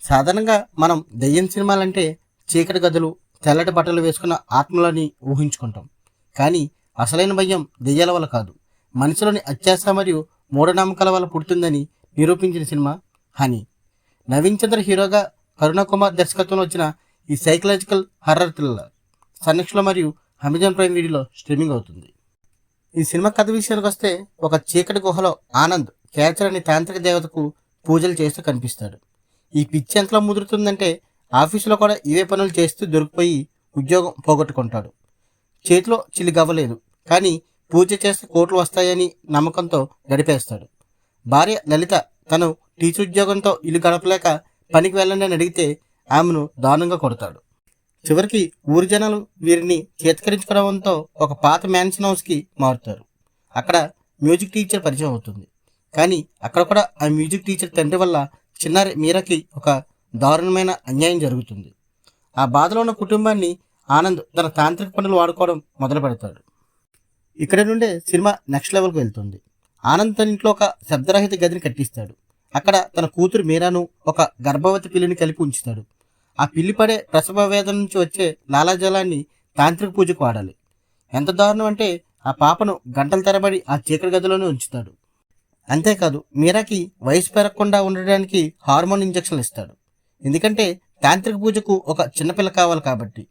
సాధారణంగా మనం దెయ్యం సినిమాలంటే చీకటి గదులు, తెల్లటి బట్టలు వేసుకున్న ఆత్మలని ఊహించుకుంటాం. కానీ అసలైన భయం దెయ్యాల వల్ల కాదు, మనిషిలోని అత్యాశ మరియు మూఢనమ్మకాల వల్ల పుడుతుందని నిరూపించిన సినిమా హనీ. నవీన్ చంద్ర హీరోగా, కరుణ కుమార్ దర్శకత్వంలో వచ్చిన ఈ సైకలాజికల్ హర్రర్ థ్రిల్లర్ సన్నెక్స్లో మరియు అమెజాన్ ప్రైమ్ వీడియోలో స్ట్రీమింగ్ అవుతుంది. ఈ సినిమా కథ విషయానికి వస్తే, ఒక చీకటి గుహలో ఆనంద్ క్యాచర్ అనే తాంత్రిక దేవతకు పూజలు చేస్తూ కనిపిస్తాడు. ఈ పిచ్చి ఎంతలా ముదురుతుందంటే ఆఫీసులో కూడా ఇవే పనులు చేస్తూ దొరికిపోయి ఉద్యోగం పోగొట్టుకుంటాడు. చేతిలో చిల్లి గవ్వలేదు, కానీ పూజ చేస్తే కోట్లు వస్తాయని నమ్మకంతో గడిపేస్తాడు. భార్య లలిత తను టీచర్ ఉద్యోగంతో ఇల్లు గడపలేక పనికి వెళ్ళండి అని అడిగితే ఆమెను దారుణంగా కొడతాడు. చివరికి ఊరి జనాలు వీరిని చేతకరించుకోవడంతో ఒక పాత మ్యాన్షన్ హౌస్కి మారుతారు. అక్కడ మ్యూజిక్ టీచర్ పరిచయం అవుతుంది. కానీ అక్కడ కూడా ఆ మ్యూజిక్ టీచర్ తండ్రి వల్ల చిన్నారి మీరాకి ఒక దారుణమైన అన్యాయం జరుగుతుంది. ఆ బాధలో ఉన్న కుటుంబాన్ని ఆనంద్ తన తాంత్రిక పనులు వాడుకోవడం మొదలు పెడతాడు. ఇక్కడి నుండే సినిమా నెక్స్ట్ లెవెల్కి వెళ్తుంది. ఆనంద్ తన ఇంట్లో ఒక శబ్దరహిత గదిని కట్టిస్తాడు. అక్కడ తన కూతురు మీరాను, ఒక గర్భవతి పిల్లిని కలిపి ఉంచుతాడు. ఆ పిల్లి పడే ప్రసవ వేదన నుంచి వచ్చే లాలాజలాన్ని తాంత్రిక పూజకు వాడాలి. ఎంత దారుణం అంటే, ఆ పాపను గంటల తరబడి ఆ చీకటి గదిలోనే ఉంచుతాడు. అంతేకాదు, మీరాకి వయసు పెరగకుండా ఉండడానికి హార్మోన్ ఇంజక్షన్లు ఇస్తాడు. ఎందుకంటే తాంత్రిక పూజకు ఒక చిన్నపిల్ల కావాలి కాబట్టి.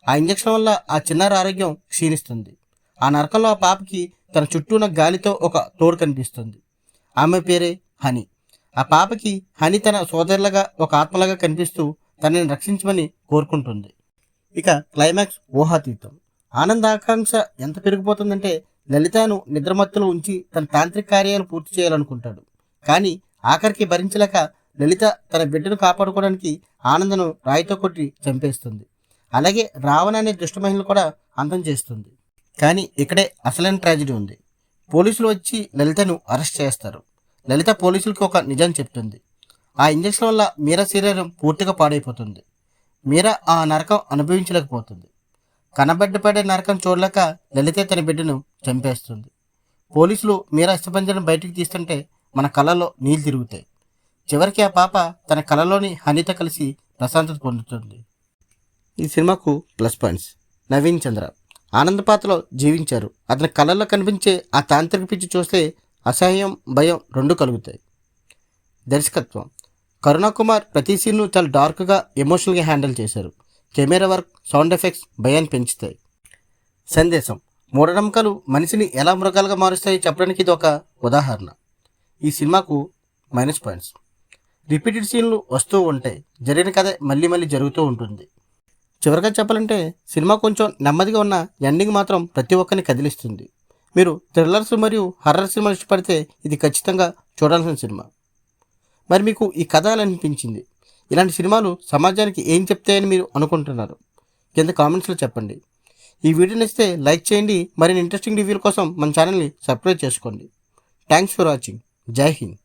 ఆ ఇంజక్షన్ వల్ల ఆ చిన్నారి ఆరోగ్యం క్షీణిస్తుంది. ఆ నరకంలో ఆ పాపకి తన చుట్టూ ఉన్న గాలితో ఒక తోడు కనిపిస్తుంది. ఆమె పేరే హనీ. ఆ పాపకి హనీ తన సోదరులుగా, ఒక ఆత్మలాగా కనిపిస్తూ తనని రక్షించమని కోరుకుంటుంది. ఇక క్లైమాక్స్ ఊహాతీతం. ఆనంద్ ఆకాంక్ష ఎంత పెరిగిపోతుందంటే, లలితను నిద్రమత్తులో ఉంచి తన తాంత్రిక కార్యాలు పూర్తి చేయాలనుకుంటాడు. కానీ ఆఖరికి భరించలేక లలిత తన బిడ్డను కాపాడుకోవడానికి ఆనందను రాయితో కొట్టి చంపేస్తుంది. అలాగే రావణ అనే దుష్ట మహిళను కూడా అంతం చేస్తుంది. కానీ ఇక్కడే అసలైన ట్రాజెడీ ఉంది. పోలీసులు వచ్చి లలితను అరెస్ట్ చేస్తారు. లలిత పోలీసులకు ఒక నిజం చెప్తుంది. ఆ ఇంజక్షన్ వల్ల మీరా శరీరం పూర్తిగా పాడైపోతుంది. మీరా ఆ నరకం అనుభవించలేకపోతుంది. కనబడ్డపడే నరకం చూడలేక లలితే తన బిడ్డను చంపేస్తుంది. పోలీసులు మీరా అస్థిపంజరం బయటికి తీస్తుంటే మన కళ్ళలో నీళ్ళు తిరుగుతాయి. చివరికి ఆ పాప తన కళలోని హనీతో కలిసి ప్రశాంతత పొందుతుంది. ఈ సినిమాకు ప్లస్ పాయింట్స్. నవీన్ చంద్ర ఆనంద పాత్రలో జీవించారు. అతని కళల్లో కనిపించే ఆ తాంత్రిక పిచ్చి చూస్తే అసహ్యం, భయం రెండు కలుగుతాయి. దర్శకత్వం కరుణ కుమార్ ప్రతి సీన్ను చాలా డార్క్గా, ఎమోషనల్గా హ్యాండిల్ చేశారు. కెమెరా వర్క్, సౌండ్ ఎఫెక్ట్స్ భయాన్ని పెంచుతాయి. సందేశం మూఢనమ్మకాలు మనిషిని ఎలా మృగాలుగా మారుస్తాయో చెప్పడానికి ఇది ఒక ఉదాహరణ. ఈ సినిమాకు మైనస్ పాయింట్స్. రిపీటెడ్ సీన్లు వస్తూ ఉంటాయి. జరిగిన కథ మళ్ళీ మళ్ళీ జరుగుతూ ఉంటుంది. చివరిగా చెప్పాలంటే, సినిమా కొంచెం నెమ్మదిగా ఉన్న ఎండింగ్ మాత్రం ప్రతి ఒక్కరిని కదిలిస్తుంది. మీరు థ్రిల్లర్స్ మరియు హర్రర్ సినిమాలు ఇష్టపడితే ఇది ఖచ్చితంగా చూడాల్సిన సినిమా. మరి మీకు ఈ కథ ఎలా అనిపించింది? ఇలాంటి సినిమాలు సమాజానికి ఏం చెప్తాయని మీరు అనుకుంటున్నారు? కింద కామెంట్స్లో చెప్పండి. ఈ వీడియో నచ్చితే లైక్ చేయండి. మరిన్ని ఇంట్రెస్టింగ్ రివ్యూల కోసం మన ఛానల్ని సబ్స్క్రైబ్ చేసుకోండి. Thanks for watching. జై హింద్.